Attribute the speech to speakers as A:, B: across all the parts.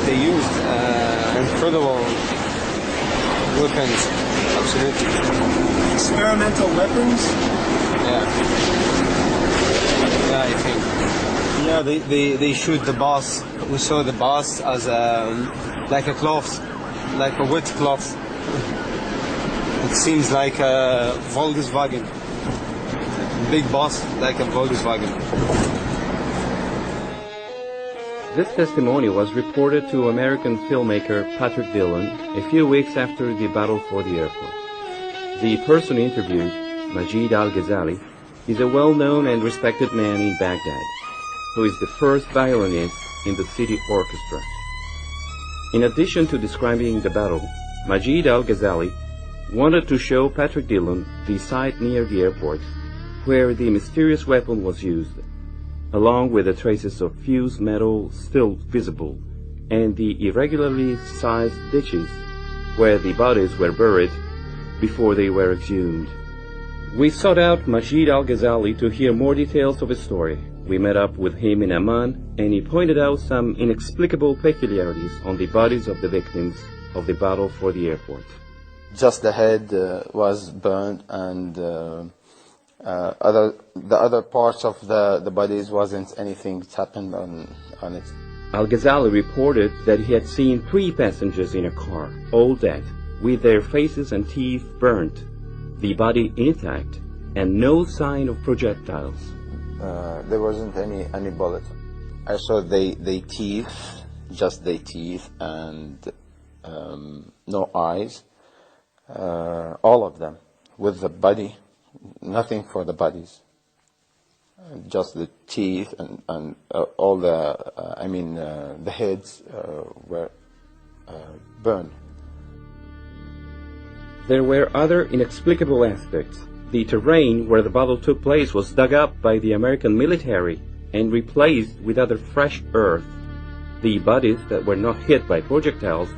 A: They used incredible weapons, absolutely.
B: Experimental weapons?
A: Yeah. Yeah, I think. Yeah, they shoot the boss. We saw the boss as like a cloth, like a wet cloth. It seems like a Volkswagen. Big boss, like a Volkswagen.
C: This testimony was reported to American filmmaker Patrick Dillon a few weeks after the battle for the airport. The person interviewed, Majid al-Ghazali, is a well-known and respected man in Baghdad, who is the first violinist in the city orchestra. In addition to describing the battle, Majid al-Ghazali wanted to show Patrick Dillon the site near the airport where the mysterious weapon was used, along with the traces of fused metal still visible and the irregularly sized ditches where the bodies were buried before they were exhumed. We sought out Majid al-Ghazali to hear more details of his story. We met up with him in Amman, and he pointed out some inexplicable peculiarities on the bodies of the victims of the battle for the airport.
D: Just the head was burned, and the other parts of the bodies wasn't anything that happened on it.
C: Al-Ghazali reported that he had seen 3 passengers in a car, all dead, with their faces and teeth burnt, the body intact, and no sign of projectiles.
D: There wasn't any bullet. I saw the teeth, just the teeth, and no eyes. All of them, with the body, nothing for the bodies. Just the teeth and all the heads were burned.
C: There were other inexplicable aspects. The terrain where the battle took place was dug up by the American military and replaced with other fresh earth. The bodies that were not hit by projectiles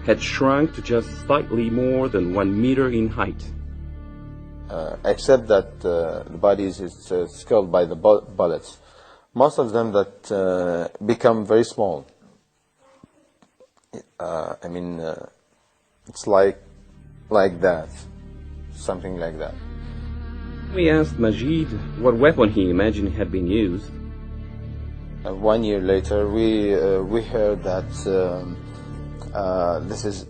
C: had shrunk to just slightly more than 1 meter in height.
D: Except that the bodies is killed by the bullets. Most of them that become very small. It's like that, something like that.
C: We asked Majid what weapon he imagined had been used.
D: 1 year later, we heard that this is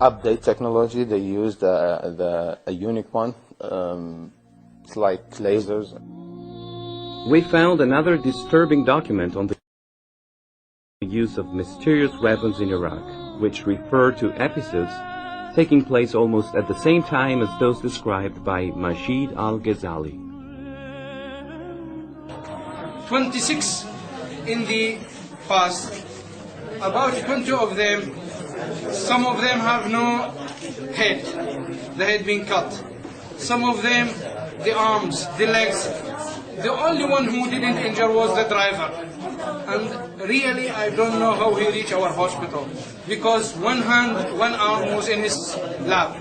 D: update technology. They used a unique one. It's like lasers.
C: We found another disturbing document on the use of mysterious weapons in Iraq, which referred to episodes taking place almost at the same time as those described by Majid al-Ghazali.
E: 26 in the past, about 20 of them, some of them have no head, the head being cut. Some of them, the arms, the legs. The only one who didn't injure was the driver. And really, I don't know how he reached our hospital, because one hand, one arm was in his lap,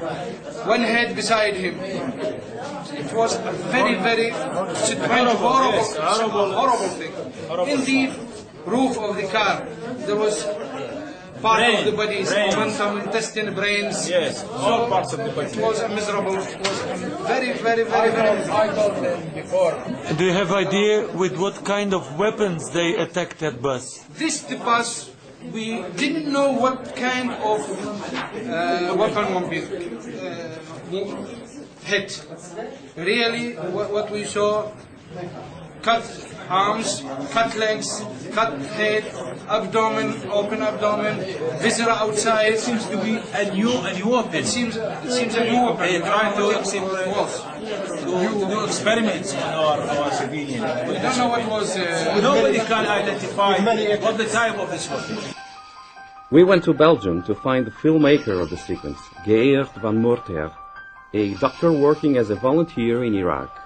E: one head beside him. It was a very, very strange, horrible thing. In the roof of the car, there was part of the bodies, momentum, intestine, brains.
B: Yes, all parts of the body.
E: It was miserable. It was very, very, very, very.
B: I told them before.
F: Do you have idea with what kind of weapons they attacked that bus?
E: The bus, we didn't know what kind of weapon would be hit. Really, what we saw, cut arms, cut legs, cut head, abdomen, open abdomen, viscera outside.
B: It seems to be a new weapon.
E: It seems a new weapon.
B: They try to do experiments on our civilians.
E: We don't know what was.
B: Nobody can identify what the type of this weapon.
C: We went to Belgium to find the filmmaker of the sequence, Geert van Moorter, a doctor working as a volunteer in Iraq.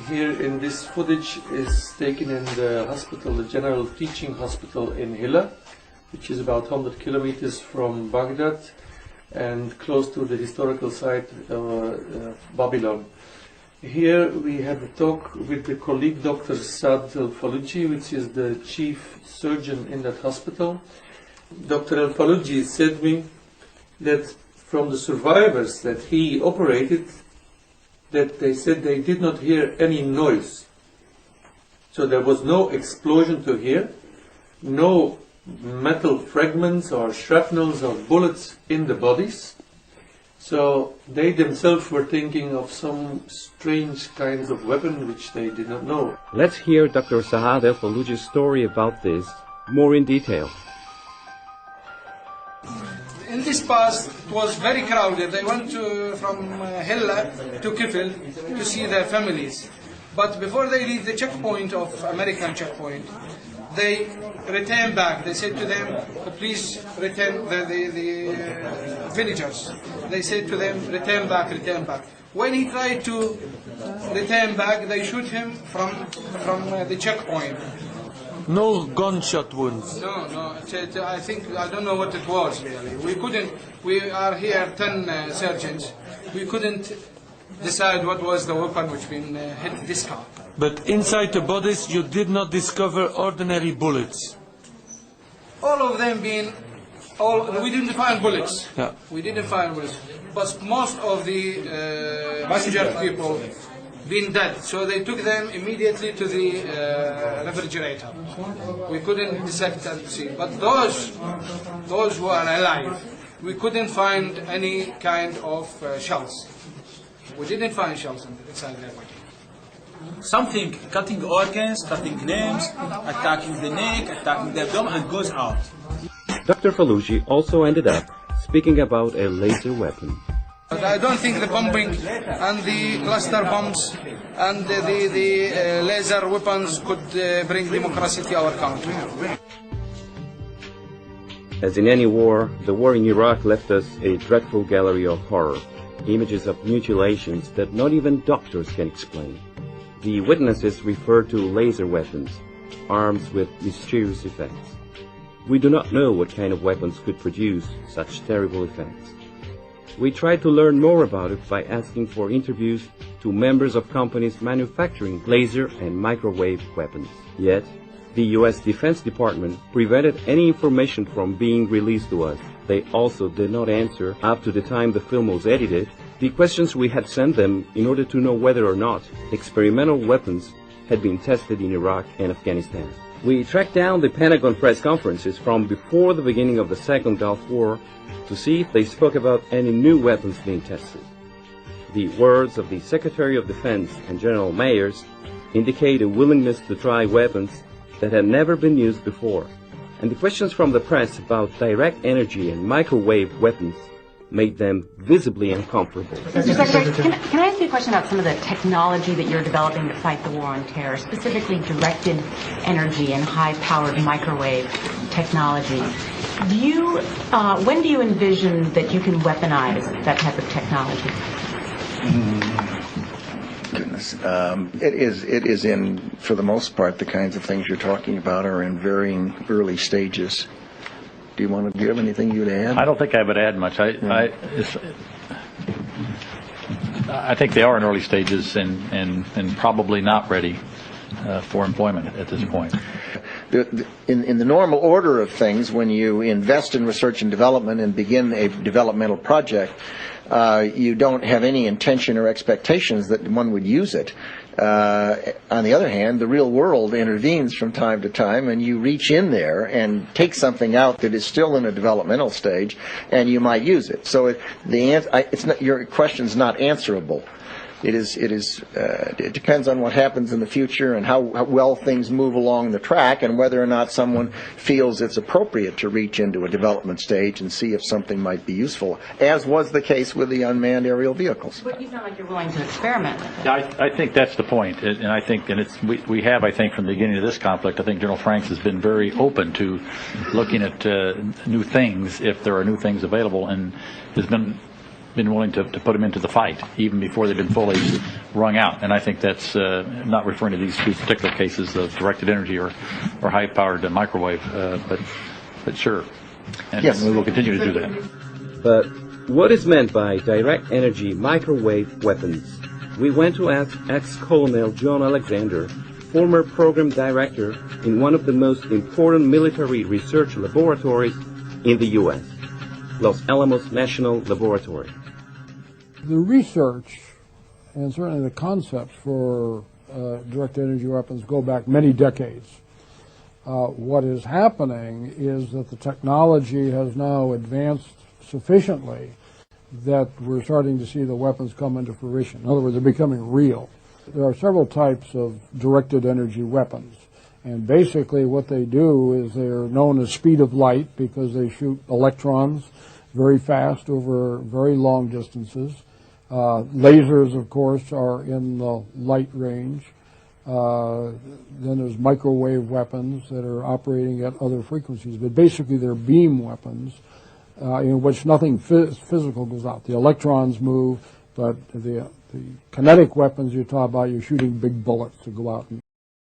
G: Here in this footage is taken in the hospital, the General Teaching Hospital in Hilla, which is about 100 kilometers from Baghdad and close to the historical site of Babylon. Here we had a talk with the colleague Dr. Saad Al-Faluji, which is the chief surgeon in that hospital. Dr. Al-Faluji said to me that from the survivors that he operated, that they said they did not hear any noise. So there was no explosion to hear, no metal fragments or shrapnels or bullets in the bodies. So they themselves were thinking of some strange kinds of weapon which they did not know.
C: Let's hear Dr. Saad Al-Faluji's story about this more in detail.
E: In this past, it was very crowded. They went from Hilla to Kifil to see their families. But before they leave the checkpoint of American checkpoint, they returned back. They said to them, please return, the villagers. They said to them, return back, return back. When he tried to return back, they shoot him from the checkpoint.
F: No gunshot wounds.
E: No, I don't know what it was really. We are here 10 surgeons. We couldn't decide what was the weapon which been hit this car.
F: But inside the bodies you did not discover ordinary bullets.
E: All of them we didn't find bullets.
F: Yeah.
E: We didn't find bullets. But most of the injured people been dead. So they took them immediately to the refrigerator. We couldn't dissect and see. But those who are alive, we couldn't find any kind of shells. We didn't find shells inside their body.
B: Something cutting organs, cutting limbs, attacking the neck, attacking the abdomen, and goes out.
C: Dr. Faluji also ended up speaking about a laser weapon.
E: But I don't think the bombing and the cluster bombs and the laser weapons could bring democracy to our country.
C: As in any war, the war in Iraq left us a dreadful gallery of horror, images of mutilations that not even doctors can explain. The witnesses refer to laser weapons, arms with mysterious effects. We do not know what kind of weapons could produce such terrible effects. We tried to learn more about it by asking for interviews to members of companies manufacturing laser and microwave weapons. Yet, the U.S. Defense Department prevented any information from being released to us. They also did not answer, up to the time the film was edited, the questions we had sent them in order to know whether or not experimental weapons had been tested in Iraq and Afghanistan. We tracked down the Pentagon press conferences from before the beginning of the Second Gulf War to see if they spoke about any new weapons being tested. The words of the Secretary of Defense and General Mayers indicate a willingness to try weapons that had never been used before, and the questions from the press about direct energy and microwave weapons made them visibly uncomfortable.
H: Mr. Secretary, can I ask you a question about some of the technology that you're developing to fight the war on terror, specifically directed energy and high-powered microwave technology? When do you envision that you can weaponize that type of technology?
I: Goodness. It is in, for the most part, the kinds of things you're talking about are in varying early stages. Do you have anything you'd add?
J: I don't think I would add much. I think they are in early stages and probably not ready for employment at this point.
I: In the normal order of things, when you invest in research and development and begin a developmental project, you don't have any intention or expectations that one would use it. On the other hand, the real world intervenes from time to time, and you reach in there and take something out that is still in a developmental stage, and you might use it. So your question's not answerable. It depends on what happens in the future and how well things move along the track, and whether or not someone feels it's appropriate to reach into a development stage and see if something might be useful, as was the case with the unmanned aerial vehicles.
H: But you sound like you're willing to experiment with it.
J: Yeah, I think that's the point, and I think, we have, I think, from the beginning of this conflict, I think General Franks has been very open to looking at new things if there are new things available, and has been willing to put them into the fight even before they've been fully wrung out. And I think that's not referring to these two particular cases of directed energy or high-powered microwave, but sure. And
I: yes,
J: we will continue to do that.
C: But what is meant by direct energy microwave weapons? we went to ask ex-Colonel John Alexander, former program director in one of the most important military research laboratories in the U.S., Los Alamos National Laboratory.
K: The research and certainly the concepts for directed energy weapons go back many decades. What is happening is that the technology has now advanced sufficiently that we're starting to see the weapons come into fruition. In other words, they're becoming real. There are several types of directed energy weapons, and basically what they do is they're known as speed of light because they shoot electrons very fast over very long distances. Lasers, of course, are in the light range. Then there's microwave weapons that are operating at other frequencies, but basically they're beam weapons in which nothing physical goes out. The electrons move, but the kinetic weapons you're talking about, you're shooting big bullets to go out